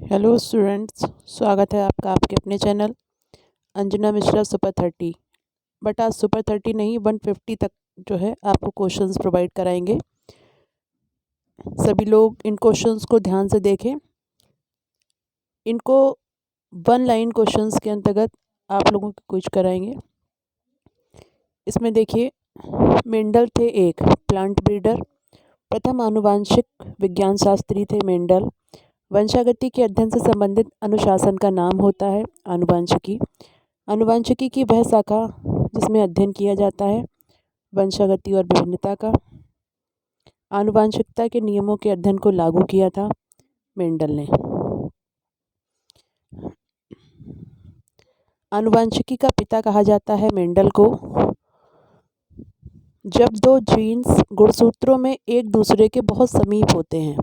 Hello students, स्वागत है आपका आपके अपने channel Anjana Mishra super 30। But आज सुपर 30 नहीं 150 तक जो है आपको क्वेश्चंस प्रोवाइड कराएंगे। सभी लोग इन क्वेश्चंस को ध्यान से देखें। इनको वन लाइन क्वेश्चंस के अंतर्गत आप लोगों को कुछ कराएंगे। इसमें देखिए, मेंडल थे एक प्लांट ब्रीडर, प्रथम आनुवांशिक विज्ञान शास्त्री थे मेंडल। वंशागति के अध्ययन से संबंधित अनुशासन का नाम होता है आनुवंशिकी। आनुवंशिकी की वह शाखा जिसमें अध्ययन किया जाता है वंशागति और विभिन्नता का। आनुवंशिकता के नियमों के अध्ययन को लागू किया था मेंडल ने। आनुवंशिकी का पिता कहा जाता है मेंडल को। जब दो जीन्स गुणसूत्रों में एक दूसरे के बहुत समीप होते हैं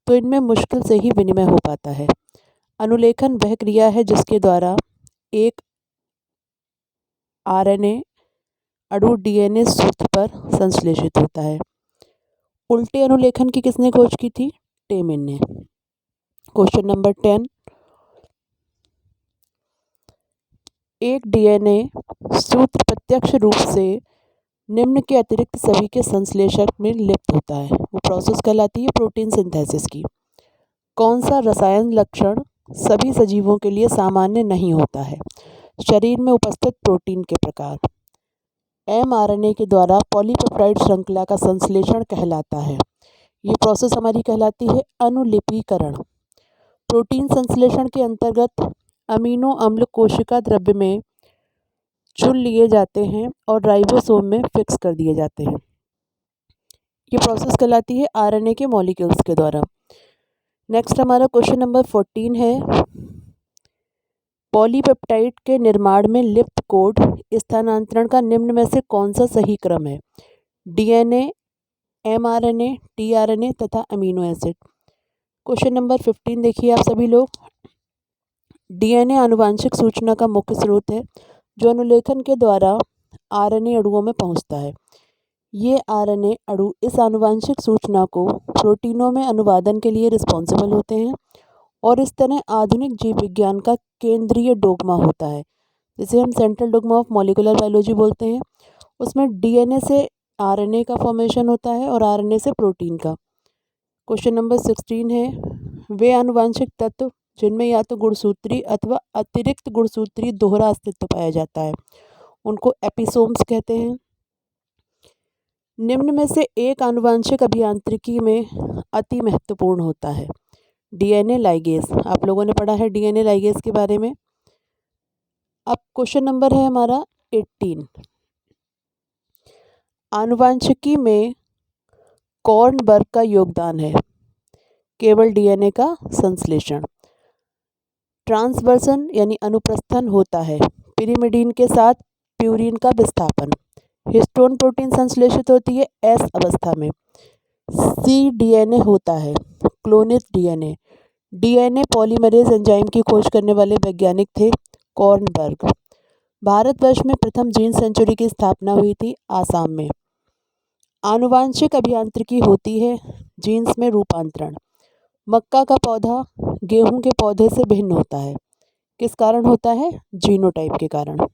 तो इनमें मुश्किल से ही विनिमय हो पाता है। अनुलेखन वह क्रिया है जिसके द्वारा एक आरएनए अणु डीएनए सूत्र पर संश्लेषित होता है। उल्टे अनुलेखन की किसने खोज की थी? टेमिन ने। क्वेश्चन नंबर 10, एक डीएनए सूत्र प्रत्यक्ष रूप से निम्न के अतिरिक्त सभी के संश्लेषक में लिप्त होता है। वो प्रोसेस कहलाती है प्रोटीन सिंथेसिस की। कौन सा रसायन लक्षण सभी सजीवों के लिए सामान्य नहीं होता है? शरीर में उपस्थित प्रोटीन के प्रकार। एमआरएनए के द्वारा पॉलीपेप्टाइड श्रृंखला का संश्लेषण कहलाता है। ये प्रोसेस हमारी कहलाती है अनुलिपीकरण। प्रोटीन संश्लेषण के अंतर्गत अमीनो अम्ल कोशिका द्रव्य में चुन लिए जाते हैं और राइबोसोम में फिक्स कर दिए जाते हैं। ये प्रोसेस कहलाती है आरएनए के मॉलिक्यूल्स के द्वारा। नेक्स्ट हमारा क्वेश्चन नंबर 14 है, पॉलीपेप्टाइड के निर्माण में लिप्त कोड स्थानांतरण का निम्न में से कौन सा सही क्रम है? डीएनए, एमआरएनए, टीआरएनए तथा अमीनो एसिड। क्वेश्चन नंबर 15 देखिए आप सभी लोग। डीएनए आनुवांशिक सूचना का मुख्य स्रोत है जो अनुलेखन के द्वारा आरएनए अणुओं में पहुंचता है। ये आरएनए अणु इस आनुवांशिक सूचना को प्रोटीनों में अनुवादन के लिए रिस्पॉन्सिबल होते हैं और इस तरह आधुनिक जीव विज्ञान का केंद्रीय डोगमा होता है, जिसे हम central dogma of molecular biology बोलते हैं। उसमें डीएनए से आरएनए का फॉर्मेशन होता है और आरएनए से प्रोटीन का। क्वेश्चन नंबर 16 है, वे आनुवांशिक तत्व जिनमें या तो गुणसूत्री अथवा अतिरिक्त गुणसूत्री दोहरा अस्तित्व पाया जाता है उनको एपिसोम्स कहते हैं। निम्न में से एक आनुवांशिक अभियांत्रिकी में अति महत्वपूर्ण होता है। DNA ligase. आप लोगों ने पढ़ा है डीएनए लाइगेज के बारे में। अब क्वेश्चन नंबर है हमारा 18, आनुवांशिकी में कॉर्नबर्ग का योगदान है। केवल डीएनए का संश्लेषण। ट्रांसवर्सन यानी अनुप्रस्थन होता है। पिरिमिडीन के साथ प्यूरिन का विस्थापन। हिस्टोन प्रोटीन संश्लेषित होती है एस अवस्था में। सी डीएनए होता है। क्लोनित डीएनए। डीएनए पॉलीमरेज एंजाइम की खोज करने वाले वैज्ञानिक थे कॉर्नबर्ग। भारतवर्ष में प्रथम जीन सेंचुरी की स्थापना हुई थी आसाम में। आनुवांशिक अभियांत्रिकी होती है जीन्स में रूपांतरण। मक्का का पौधा गेहूं के पौधे से भिन्न होता है। किस कारण होता है? जीनोटाइप के कारण।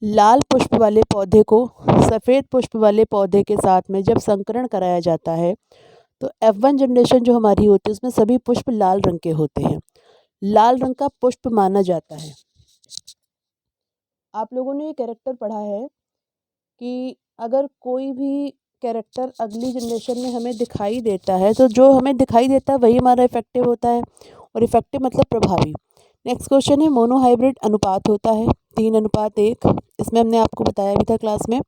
लाल पुष्प वाले पौधे को सफ़ेद पुष्प वाले पौधे के साथ में जब संकरण कराया जाता है तो F1 जनरेशन जो हमारी होती है उसमें सभी पुष्प लाल रंग के होते हैं। लाल रंग का पुष्प माना जाता है। आप लोगों ने ये कैरेक्टर पढ़ा है कि अगर कोई भी कैरेक्टर अगली जनरेशन में हमें दिखाई देता है तो जो हमें दिखाई देता है वही हमारा इफेक्टिव होता है, और इफेक्टिव मतलब प्रभावी। नेक्स्ट क्वेश्चन है, मोनोहाइब्रिड अनुपात होता है 3:1। इसमें हमने आपको बताया भी था क्लास में।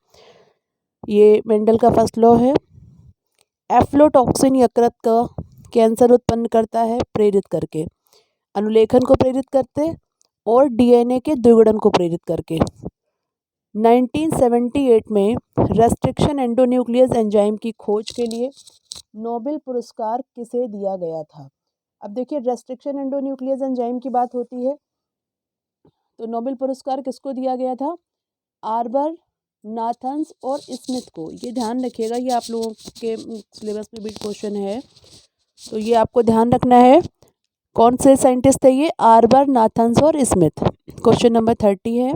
ये मेंडल का फर्स्ट लॉ है। एफ्लोटॉक्सिन यकृत का कैंसर उत्पन्न करता है प्रेरित करके, अनुलेखन को प्रेरित करते और डीएनए के द्विगुणन को प्रेरित करके। 1978 में रेस्ट्रिक्शन एंडोन्यूक्लियस एंजाइम की खोज के लिए नोबेल पुरस्कार किसे दिया गया था? अब देखिए, रेस्ट्रिक्शन एंडोन्यूक्लियस एंजाइम की बात होती है तो नोबेल पुरस्कार किसको दिया गया था? आर्बर, नाथन्स और स्मिथ को। ये ध्यान रखिएगा, ये आप लोगों के सिलेबस में भी क्वेश्चन है तो ये आपको ध्यान रखना है। कौन से साइंटिस्ट है ये? आर्बर, नाथन्स और स्मिथ। क्वेश्चन नंबर 30 है,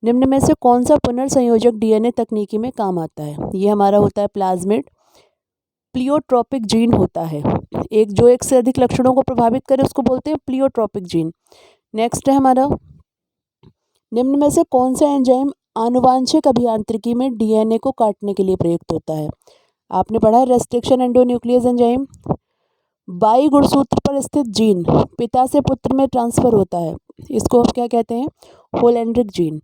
निम्न में से कौन सा पुनर्संयोजक डीएनए तकनीकी में काम आता है? ये हमारा होता है प्लाज्मिड। प्लियोट्रोपिक जीन होता है, एक जो एक से अधिक लक्षणों को प्रभावित करे उसको बोलते हैं प्लियोट्रोपिक जीन। नेक्स्ट है हमारा, निम्न में से कौन सा एंजाइम आनुवांशिक अभियांत्रिकी में डीएनए को काटने के लिए प्रयुक्त होता है? आपने पढ़ा है रेस्ट्रिक्शन एंडोन्यूक्लियस एंजाइम। बाई गुणसूत्र पर स्थित जीन पिता से पुत्र में ट्रांसफर होता है, इसको हम क्या कहते हैं? Holandric gene.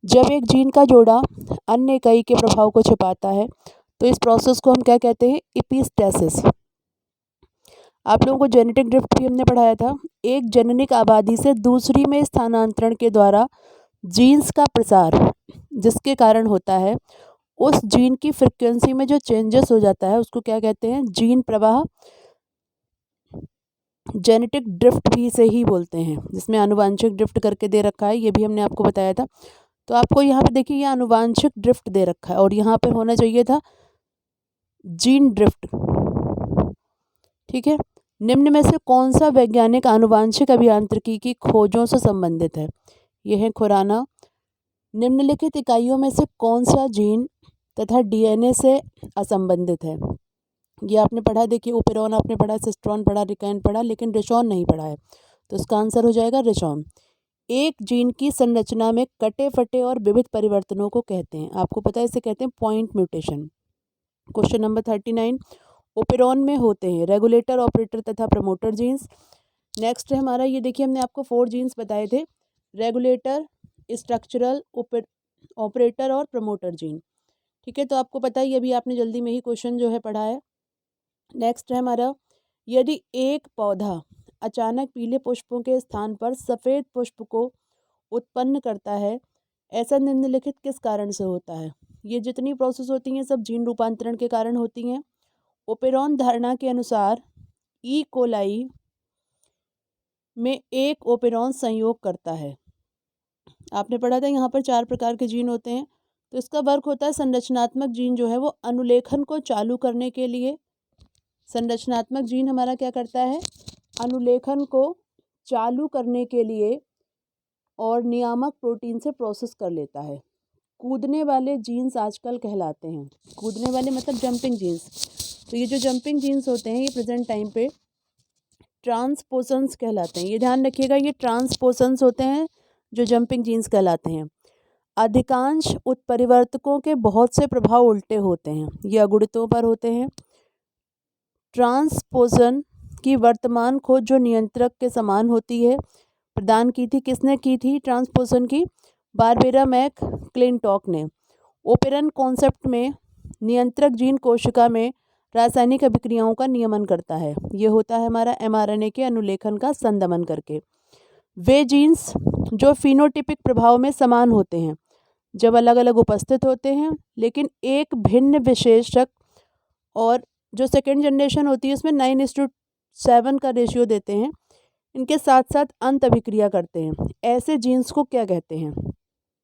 जब एक जीन का जोड़ा अन्य इकाई के प्रभाव को छिपाता है तो इस प्रोसेस को हम क्या कहते हैं? एपिस्टेसिस। आप लोगों को जेनेटिक ड्रिफ्ट भी हमने पढ़ाया था, एक जननिक आबादी से दूसरी में स्थानांतरण के द्वारा जीन्स का प्रसार जिसके कारण होता है, उस जीन की फ्रिक्वेंसी में जो चेंजेस हो जाता है उसको क्या कहते हैं? जीन प्रवाह। जेनेटिक ड्रिफ्ट भी इसे ही बोलते हैं, जिसमें आनुवांशिक ड्रिफ्ट करके दे रखा है, ये भी हमने आपको बताया था। तो आपको यहाँ पे देखिए ये आनुवांशिक ड्रिफ्ट दे रखा है और यहाँ पे होना चाहिए था जीन ड्रिफ्ट। ठीक है, निम्न में से कौन सा वैज्ञानिक आनुवांशिक अभियांत्रिकी की खोजों से संबंधित है? ये है खुराना। निम्नलिखित इकाइयों में से कौन सा जीन तथा डीएनए से असंबंधित है? ये आपने पढ़ा, देखिए ओपेरॉन आपने पढ़ा, सिस्ट्रॉन पढ़ा, रिकैन पढ़ा, लेकिन रिशॉन नहीं पढ़ा है, तो इसका आंसर हो जाएगा रिशॉन। एक जीन की संरचना में कटे फटे और विविध परिवर्तनों को कहते हैं, आपको पता है इसे कहते हैं point mutation. Question number 39, operon में होते हैं रेगुलेटर, ऑपरेटर तथा प्रमोटर जीन्स। नेक्स्ट है हमारा, ये देखिए हमने आपको 4 जीन्स बताए थे, रेगुलेटर, स्ट्रक्चरल, ऑपरेटर और प्रमोटर जीन। ठीक है, तो आपको पता ही अभी आपने जल्दी में ही क्वेश्चन जो है पढ़ा है। नेक्स्ट है हमारा, यदि एक पौधा अचानक पीले पुष्पों के स्थान पर सफ़ेद पुष्प को उत्पन्न करता है, ऐसा निम्नलिखित किस कारण से होता है? ये जितनी प्रोसेस होती हैं सब जीन रूपांतरण के कारण होती हैं। ओपेरॉन धारणा के अनुसार ई कोलाई में एक ओपेरॉन संयोग करता है। आपने पढ़ा था यहाँ पर 4 प्रकार के जीन होते हैं, तो इसका वर्क होता है संरचनात्मक जीन जो है वो अनुलेखन को चालू करने के लिए, संरचनात्मक जीन हमारा क्या करता है? अनुलेखन को चालू करने के लिए और नियामक प्रोटीन से प्रोसेस कर लेता है। कूदने वाले जीन्स आजकल कहलाते हैं, कूदने वाले मतलब जंपिंग जीन्स। तो ये जो जंपिंग जीन्स होते हैं ये प्रेजेंट टाइम पे ट्रांसपोसन्स कहलाते हैं। ये ध्यान रखिएगा, ये ट्रांसपोसन्स होते हैं जो जंपिंग जीन्स कहलाते हैं। अधिकांश उत्परिवर्तकों के बहुत से प्रभाव उल्टे होते हैं, ये अगुणितों पर होते हैं। ट्रांसपोसन की वर्तमान खोज जो नियंत्रक के समान होती है, प्रदान की थी, किसने की थी ट्रांसपोसन की? बारबेरा मैक क्लिंटॉक ने। ओपेरन कॉन्सेप्ट में नियंत्रक जीन कोशिका में रासायनिक अभिक्रियाओं का नियमन करता है, ये होता है हमारा एमआरएनए के अनुलेखन का संदमन करके। वे जीन्स जो फिनोटिपिक प्रभाव में समान होते हैं जब अलग अलग उपस्थित होते हैं, लेकिन एक भिन्न विशेषक, और जो सेकेंड जनरेशन होती है उसमें 9:7 का रेशियो देते हैं, इनके साथ साथ अंत अभिक्रिया करते हैं, ऐसे जीन्स को क्या कहते हैं?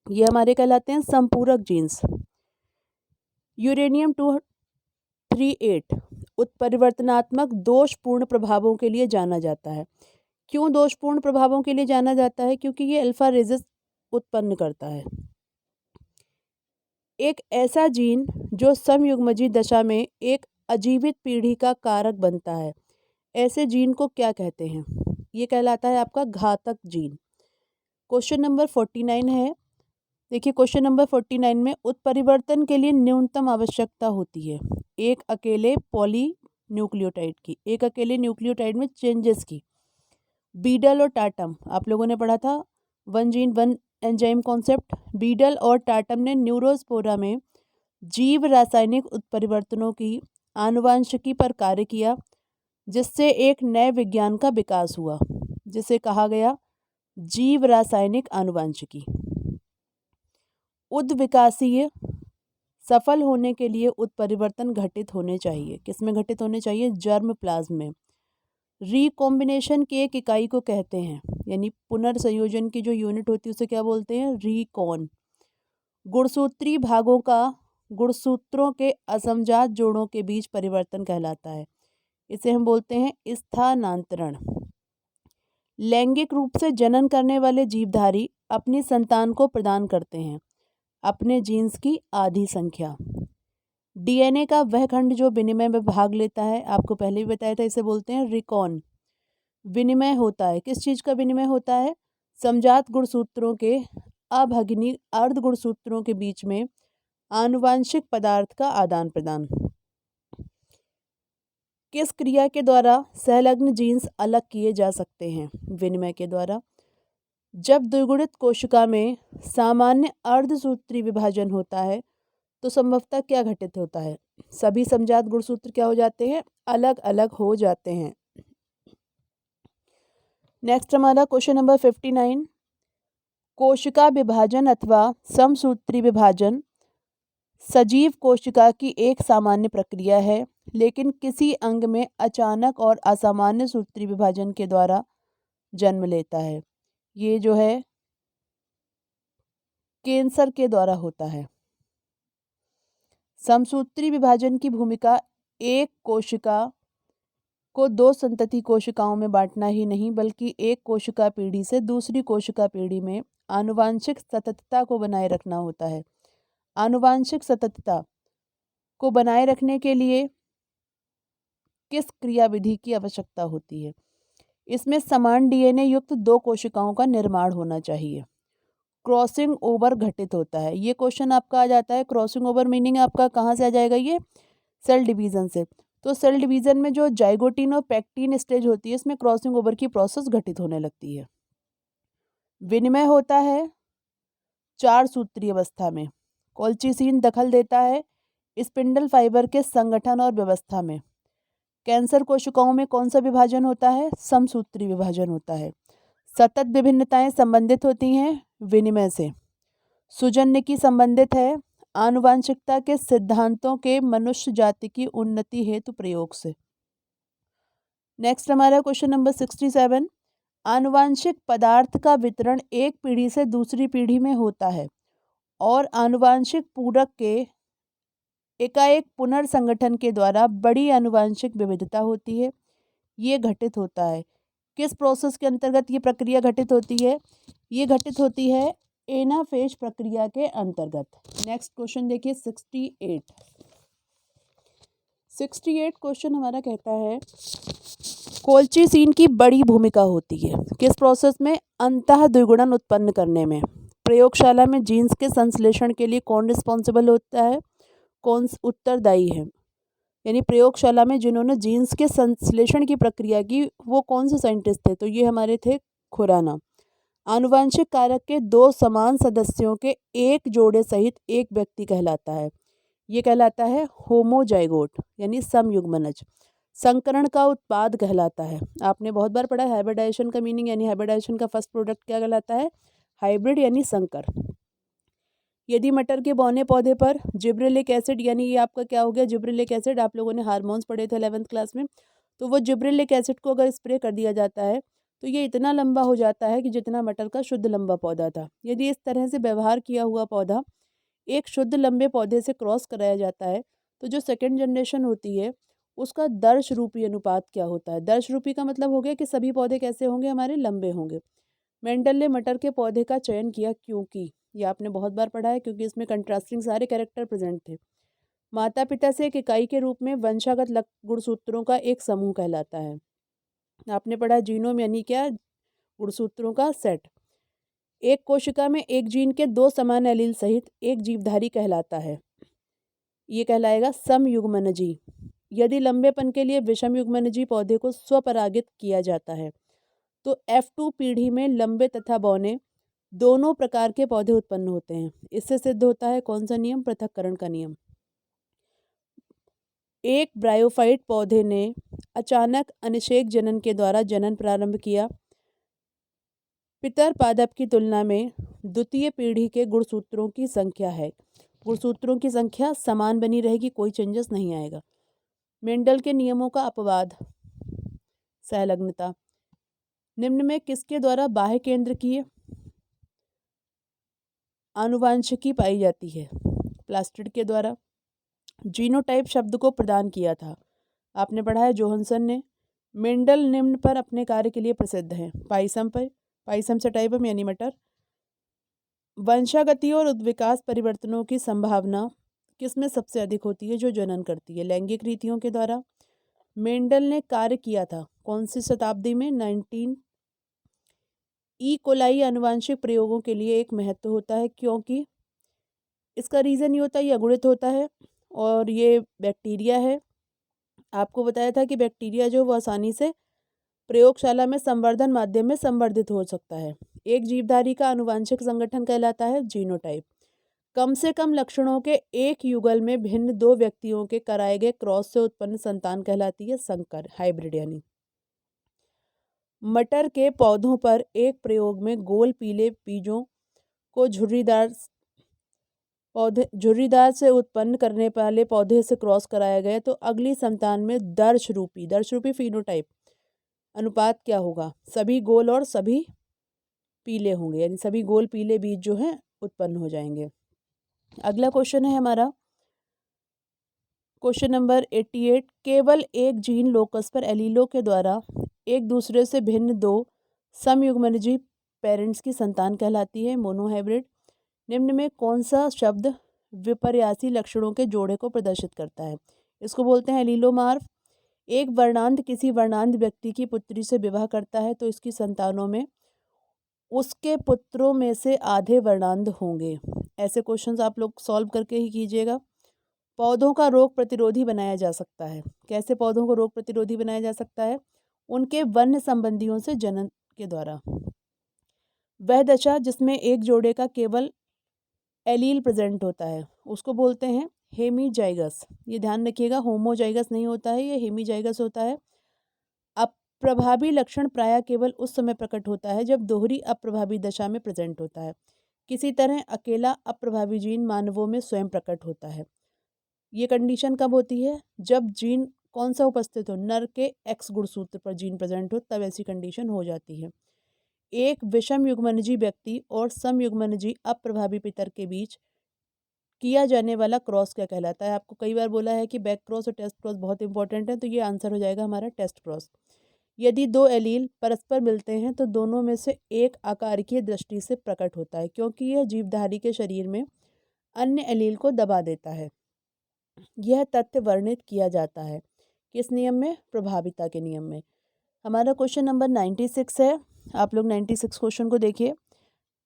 ये हमारे कहलाते हैं संपूरक जीन्स। यूरेनियम 238 उत्परिवर्तनात्मक दोषपूर्ण प्रभावों के लिए जाना जाता है। क्यों दोषपूर्ण प्रभावों के लिए जाना जाता है? क्योंकि ये अल्फा रेजिस उत्पन्न करता है। एक ऐसा जीन जो समयुग्मजी दशा में एक अजीवित पीढ़ी का कारक बनता है, ऐसे जीन को क्या कहते हैं? ये कहलाता है आपका घातक जीन। क्वेश्चन नंबर 49 है, देखिए क्वेश्चन नंबर 49 में उत्परिवर्तन के लिए न्यूनतम आवश्यकता होती है एक अकेले पॉलीन्यूक्लियोटाइड की, एक अकेले न्यूक्लियोटाइड में चेंजेस की। बीडल और टाटम आप लोगों ने पढ़ा था, 1 जीन 1 एंजाइम कॉन्सेप्ट। बीडल और टाटम ने न्यूरोस्पोरा में जीव रासायनिक उत्परिवर्तनों की आनुवांशिकी पर कार्य किया, जिससे एक नए विज्ञान का विकास हुआ, जिसे कहा गया जीव रासायनिक आनुवांशिकी। उद्विकासीय सफल होने के लिए उत्परिवर्तन घटित होने चाहिए, किसमें घटित होने चाहिए? जर्म प्लाज्म में। रिकॉम्बिनेशन की एक इकाई को कहते हैं, यानी पुनर्संयोजन की जो यूनिट होती है उसे क्या बोलते हैं? रिकॉन। गुणसूत्री भागों का गुणसूत्रों के असमजात जोड़ों के बीच परिवर्तन कहलाता है, इसे हम बोलते हैं स्थानांतरण। लैंगिक रूप से जनन करने वाले जीवधारी अपनी संतान को प्रदान करते हैं अपने जीन्स की आधी संख्या। डीएनए का वह खंड जो विनिमय में भाग लेता है, आपको पहले भी बताया था, इसे बोलते हैं रिकॉन। विनिमय होता है, किस चीज़ का विनिमय होता है? समजात गुणसूत्रों के अभगिनी अर्ध गुणसूत्रों के बीच में आनुवांशिक पदार्थ का आदान प्रदान। किस क्रिया के द्वारा संलग्न जीन्स अलग किए जा सकते हैं? विनिमय के द्वारा। जब द्विगुणित कोशिका में सामान्य अर्धसूत्री विभाजन होता है तो संभवतः क्या घटित होता है? सभी समजात गुणसूत्र क्या हो जाते हैं? अलग अलग हो जाते हैं। नेक्स्ट हमारा क्वेश्चन नंबर 59। कोशिका विभाजन अथवा समसूत्री विभाजन सजीव कोशिका की एक सामान्य प्रक्रिया है, लेकिन किसी अंग में अचानक और असामान्य सूत्री विभाजन के द्वारा जन्म लेता है। ये जो है कैंसर के द्वारा होता है। समसूत्री विभाजन की भूमिका एक कोशिका को दो संतति कोशिकाओं में बांटना ही नहीं, बल्कि एक कोशिका पीढ़ी से दूसरी कोशिका पीढ़ी में आनुवांशिक सततता को बनाए रखना होता है। आनुवांशिक सततता को बनाए रखने के लिए किस क्रियाविधि की आवश्यकता होती है? इसमें समान डीएनए युक्त दो कोशिकाओं का निर्माण होना चाहिए। क्रॉसिंग ओवर घटित होता है। ये क्वेश्चन आपका आ जाता है। क्रॉसिंग ओवर मीनिंग आपका कहाँ से आ जाएगा? ये सेल डिवीज़न से। तो सेल डिवीज़न में जो जाइगोटीन और पैक्टीन स्टेज होती है, इसमें क्रॉसिंग ओवर की प्रोसेस घटित होने लगती है। विनिमय होता है चार सूत्रीय अवस्था में। कोल्चिसिन दखल देता है स्पिंडल फाइबर के संगठन और व्यवस्था में। कैंसर कोशिकाओं में कौन सा विभाजन होता है? समसूत्री विभाजन होता है। सतत विभिन्नताएं संबंधित होती हैं विनिमय से। सुजन्य की संबंधित है आनुवांशिकता के सिद्धांतों के मनुष्य जाति की उन्नति हेतु प्रयोग से। नेक्स्ट हमारा क्वेश्चन नंबर 67। आनुवांशिक पदार्थ का वितरण एक पीढ़ी से दूसरी पीढ़ी में होता है और आनुवांशिक पूरक के एकाएक पुनर्संगठन के द्वारा बड़ी आनुवांशिक विविधता होती है। ये घटित होता है किस प्रोसेस के अंतर्गत? ये प्रक्रिया घटित होती है, ये घटित होती है एनाफेज प्रक्रिया के अंतर्गत। नेक्स्ट क्वेश्चन देखिए 68 क्वेश्चन हमारा कहता है कोल्चिसिन की बड़ी भूमिका होती है किस प्रोसेस में? अंतः द्विगुणन उत्पन्न करने में। प्रयोगशाला में जीन्स के संश्लेषण के लिए कौन रिस्पॉन्सिबल होता है? कौन उत्तरदायी है? यानी प्रयोगशाला में जिन्होंने जीन्स के संश्लेषण की प्रक्रिया की वो कौन से साइंटिस्ट थे? तो ये हमारे थे खुराना। आनुवांशिक कारक के दो समान सदस्यों के एक जोड़े सहित एक व्यक्ति कहलाता है। ये कहलाता है होमोजाइगोट यानी समयुग्मनज। संकरण का उत्पाद कहलाता है। आपने बहुत बार पढ़ा है हाइब्रिडाइजेशन का मीनिंग, यानी हाइब्रिडाइजेशन का फर्स्ट प्रोडक्ट क्या कहलाता है? हाइब्रिड यानी संकर। यदि मटर के बौने पौधे पर जिब्रेलिक एसिड, यानी ये आपका क्या हो गया? Gibberellic acid. आप लोगों ने हार्मोन्स पढ़े थे 11th क्लास में। तो वो जिब्रेलिक एसिड को अगर स्प्रे कर दिया जाता है तो ये इतना लंबा हो जाता है कि जितना मटर का शुद्ध लंबा पौधा था। यदि इस तरह से व्यवहार किया हुआ पौधा एक शुद्ध लंबे पौधे से क्रॉस कराया जाता है तो जो सेकेंड जनरेशन होती है उसका दर्श रूपी अनुपात क्या होता है? दर्श रूपी का मतलब हो गया कि सभी पौधे कैसे होंगे? हमारे लंबे होंगे। मेंडल ने मटर के पौधे का चयन किया क्योंकि, ये आपने बहुत बार पढ़ा है, क्योंकि इसमें कंट्रास्टिंग सारे कैरेक्टर प्रेजेंट थे। माता पिता से एक इकाई के रूप में वंशागत गुणसूत्रों का एक समूह कहलाता है। आपने पढ़ा जीनोम यानी क्या? गुणसूत्रों का सेट। एक कोशिका में एक जीन के दो समान एलील सहित एक जीवधारी कहलाता है। ये कहलाएगा समयुग्मनजी। यदि लंबेपन के लिए विषम युग्मनजी पौधे को स्वपरागित किया जाता है तो F2 पीढ़ी में लंबे तथा बौने दोनों प्रकार के पौधे उत्पन्न होते हैं। इससे सिद्ध होता है कौन सा नियम? पृथक्करण का नियम। एक ब्रायोफाइट पौधे ने अचानक अनिषेक जनन के द्वारा जनन प्रारंभ किया। पितर पादप की तुलना में द्वितीय पीढ़ी के गुणसूत्रों की संख्या है। गुणसूत्रों की संख्या समान बनी रहेगी, कोई चेंजेस नहीं आएगा। मेंडल के नियमों का अपवाद सहलग्नता। निम्न में किसके द्वारा बाह्य केंद्र की आनुवांशिकी पाई जाती है? प्लास्टिड के द्वारा। जीनोटाइप शब्द को प्रदान किया था, आपने पढ़ा है जोहन्सन ने। मेंडल निम्न पर अपने कार्य के लिए प्रसिद्ध हैं। पाइसम सटाइवम यानी मटर। वंशागति और विकास परिवर्तनों की संभावना किसमें सबसे अधिक होती है? जो जनन करती है। लैंगिक रीतियों के द्वारा मेंडल ने कार्य किया था कौन सी शताब्दी में? 19। ई कोलाई आनुवांशिक प्रयोगों के लिए एक महत्व होता है क्योंकि इसका रीज़न ये होता है, ये अगुणित होता है और ये बैक्टीरिया है। आपको बताया था कि बैक्टीरिया जो वो आसानी से प्रयोगशाला में संवर्धन माध्यम में संवर्धित हो सकता है। एक जीवधारी का आनुवांशिक संगठन कहलाता है जीनोटाइप। कम से कम लक्षणों के एक युगल में भिन्न दो व्यक्तियों के कराए गए क्रॉस से उत्पन्न संतान कहलाती है संकर, हाइब्रिड यानी। मटर के पौधों पर एक प्रयोग में गोल पीले बीजों को झुर्रीदार से उत्पन्न करने वाले पौधे से क्रॉस कराया गया तो अगली संतान में दर्शरूपी फिनोटाइप अनुपात क्या होगा? सभी गोल और सभी पीले होंगे, यानी सभी गोल पीले बीज जो हैं उत्पन्न हो जाएंगे। अगला क्वेश्चन है हमारा क्वेश्चन नंबर 88। केवल एक जीन लोकस पर एलीलों के द्वारा एक दूसरे से भिन्न दो समयुग्मनजी पेरेंट्स की संतान कहलाती है मोनोहाइब्रिड। निम्न में कौन सा शब्द विपर्यासी लक्षणों के जोड़े को प्रदर्शित करता है? इसको बोलते हैं एलीलोमार्फ। एक वर्णांध किसी वर्णांध व्यक्ति की पुत्री से विवाह करता है तो इसकी संतानों में उसके पुत्रों में से आधे वर्णांध होंगे। ऐसे क्वेश्चंस आप लोग सॉल्व करके ही कीजिएगा। पौधों का रोग प्रतिरोधी बनाया जा सकता है। कैसे पौधों को रोग प्रतिरोधी बनाया जा सकता है? उनके वन्य संबंधियों से जनन के द्वारा। वह दशा जिसमें एक जोड़े का केवल एलील प्रेजेंट होता है उसको बोलते हैं हेमीजाइगस। ये ध्यान रखिएगा, होमोजाइगस नहीं होता है, ये हेमीजाइगस होता है। अप्रभावी लक्षण प्रायः केवल उस समय प्रकट होता है जब दोहरी अप्रभावी दशा में प्रेजेंट होता है। किसी तरह अकेला अप्रभावी जीन मानवों में स्वयं प्रकट होता है। ये कंडीशन कब होती है? जब जीन कौन सा उपस्थित हो? नर के एक्स गुणसूत्र पर जीन प्रेजेंट हो, तब ऐसी कंडीशन हो जाती है। एक विषम युग्मनजी व्यक्ति और समयुग्मनजी अप्रभावी पितर के बीच किया जाने वाला क्रॉस क्या कहलाता है? आपको कई बार बोला है कि बैक क्रॉस और टेस्ट क्रॉस बहुत इंपॉर्टेंट है, तो ये आंसर हो जाएगा हमारा टेस्ट क्रॉस। यदि दो एलील परस्पर मिलते हैं तो दोनों में से एक आकारिकीय दृष्टि से प्रकट होता है क्योंकि यह जीवधारी के शरीर में अन्य एलील को दबा देता है। यह तथ्य वर्णित किया जाता है किस नियम में? प्रभाविता के नियम में। हमारा क्वेश्चन नंबर 96 है। आप लोग 96 क्वेश्चन को देखिए।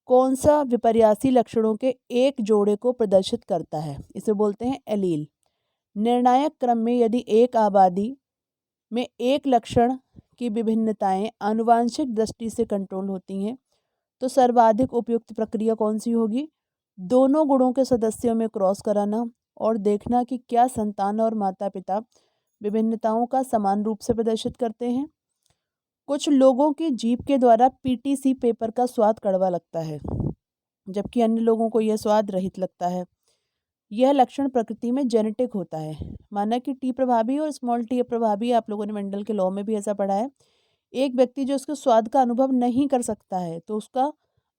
कौन सा विपर्यासी लक्षणों के एक जोड़े को प्रदर्शित करता है? इसे बोलते हैं एलील। निर्णायक क्रम में यदि एक आबादी में एक लक्षण की विभिन्नताएं आनुवांशिक दृष्टि से कंट्रोल होती हैं तो सर्वाधिक उपयुक्त प्रक्रिया कौन सी होगी? दोनों गुणों के सदस्यों में क्रॉस कराना और देखना कि क्या संतान और माता पिता विभिन्नताओं का समान रूप से प्रदर्शित करते हैं। कुछ लोगों की जीभ के द्वारा पीटीसी पेपर का स्वाद कड़वा लगता है जबकि अन्य लोगों को यह स्वाद रहित लगता है। यह लक्षण प्रकृति में जेनेटिक होता है। माना कि टी प्रभावी और स्मॉल टी अप्रभावी, आप लोगों ने मेंडल के लॉ में भी ऐसा पढ़ा है। एक व्यक्ति जो उसके स्वाद का अनुभव नहीं कर सकता है तो उसका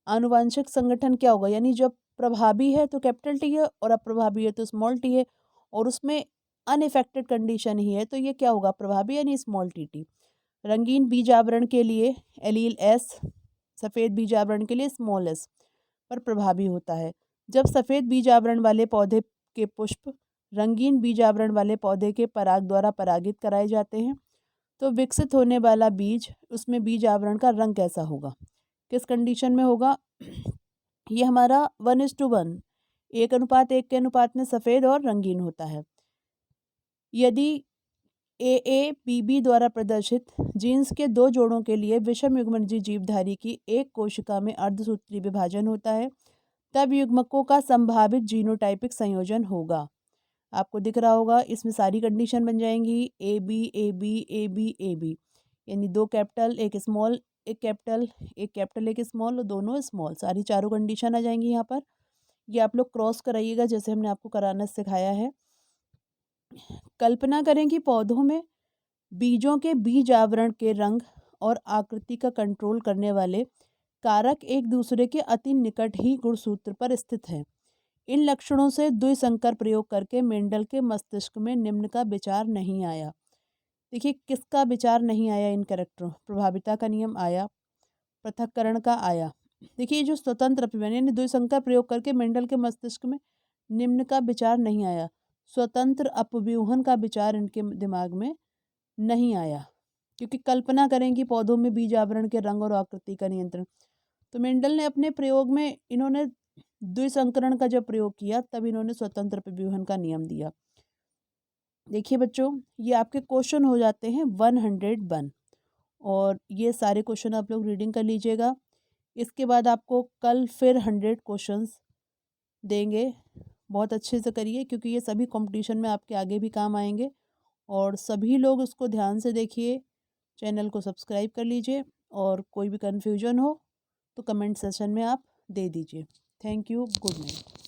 आनुवांशिक संगठन क्या होगा? यानी जब प्रभावी है तो कैपिटल टी है और अप्रभावी है तो स्मॉल टी है, और उसमें अनइफेक्टेड कंडीशन ही है तो ये क्या होगा? प्रभावी यानी स्मॉल टी टी। रंगीन बीज आवरण के लिए एलील एस, सफ़ेद बीज आवरण के लिए स्मॉल एस पर प्रभावी होता है। जब सफ़ेद बीज आवरण वाले पौधे के पुष्प रंगीन बीज आवरण वाले पौधे के पराग द्वारा परागित कराए जाते हैं तो विकसित होने वाला बीज, उसमें बीज आवरण का रंग कैसा होगा? किस कंडीशन में होगा? ये हमारा 1:1, 1:1 के अनुपात में सफ़ेद और रंगीन होता है। यदि AAPB द्वारा प्रदर्शित जीन्स के दो जोड़ों के लिए विषम युग्मनजी जीवधारी की एक कोशिका में अर्धसूत्री विभाजन होता है तब युग्मकों का संभावित जीनोटाइपिक संयोजन होगा। आपको दिख रहा होगा, इसमें सारी कंडीशन बन जाएंगी AB AB AB AB, यानी दो कैपिटल एक स्मॉल, एक कैपिटल एक कैपिटल एक स्मॉल और दोनों स्मॉल, सारी चारों कंडीशन आ जाएंगी यहाँ पर। ये आप लोग क्रॉस कराइएगा जैसे हमने आपको कराना सिखाया है। कल्पना करें कि पौधों में बीजों के बीज आवरण के रंग और आकृति का कंट्रोल करने वाले कारक एक दूसरे के अति निकट ही गुणसूत्र पर स्थित हैं। इन लक्षणों से द्विसंकर प्रयोग करके मेंडल के मस्तिष्क में निम्न का विचार नहीं आया। देखिए किसका विचार नहीं आया इन कैरेक्टरों, प्रभाविता का नियम आया, पृथक्करण का आया। देखिए ये जो स्वतंत्र अपव्यय यानी द्विसंकर प्रयोग करके मेंडल के मस्तिष्क में निम्न का विचार नहीं आया, स्वतंत्र अपव्यूहन का विचार इनके दिमाग में नहीं आया, क्योंकि कल्पना करें कि पौधों में बीज आवरण के रंग और आकृति का नियंत्रण। तो मेंडल ने अपने प्रयोग में इन्होंने द्विसंकरण का जब प्रयोग किया तब इन्होंने स्वतंत्र अपव्यूहन का नियम दिया। देखिए बच्चों, ये आपके क्वेश्चन हो जाते हैं 101 और ये सारे क्वेश्चन आप लोग रीडिंग कर लीजिएगा। इसके बाद आपको कल फिर 100 क्वेश्चंस देंगे। बहुत अच्छे से करिए क्योंकि ये सभी कंपटीशन में आपके आगे भी काम आएंगे और सभी लोग उसको ध्यान से देखिए। चैनल को सब्सक्राइब कर लीजिए और कोई भी कन्फ्यूजन हो तो कमेंट सेशन में आप दे दीजिए। Thank you, good night.